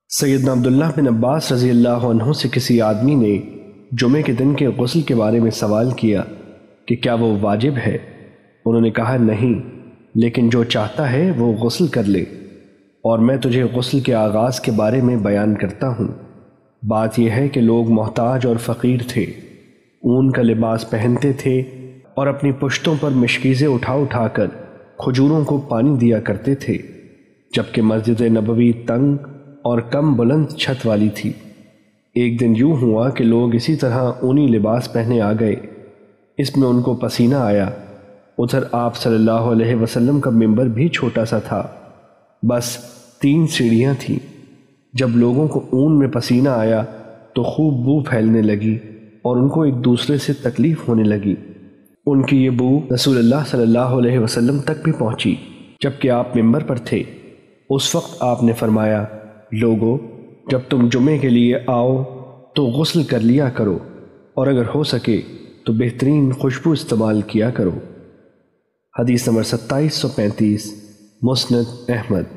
سیدنا عبداللہ بن عباس رضی اللہ عنہ سے کسی آدمی نے جمعے کے دن کے غسل کے بارے میں سوال کیا کہ کیا وہ واجب ہے؟ انہوں نے کہا نہیں، لیکن جو چاہتا ہے وہ غسل کر لے، اور میں تجھے غسل کے آغاز کے بارے میں بیان کرتا ہوں۔ بات یہ ہے کہ لوگ محتاج اور فقیر تھے، اون کا لباس پہنتے تھے اور اپنی پشتوں پر مشکیزیں اٹھا اٹھا کر کھجوروں کو پانی دیا کرتے تھے، جبکہ مسجد نبوی تنگ اور کم بلند چھت والی تھی۔ ایک دن یوں ہوا کہ لوگ اسی طرح اونی لباس پہنے آ گئے، اس میں ان کو پسینہ آیا۔ ادھر آپ صلی اللہ علیہ وسلم کا ممبر بھی چھوٹا سا تھا، بس 3 سیڑھیاں تھیں۔ جب لوگوں کو اون میں پسینہ آیا تو خوب بو پھیلنے لگی اور ان کو ایک دوسرے سے تکلیف ہونے لگی۔ ان کی یہ بو رسول اللہ صلی اللہ علیہ وسلم تک بھی پہنچی، جبکہ آپ ممبر پر تھے۔ اس وقت آپ نے فرمایا، لوگو، جب تم جمعے کے لیے آؤ تو غسل کر لیا کرو، اور اگر ہو سکے تو بہترین خوشبو استعمال کیا کرو۔ حدیث نمبر 2735، مسند احمد۔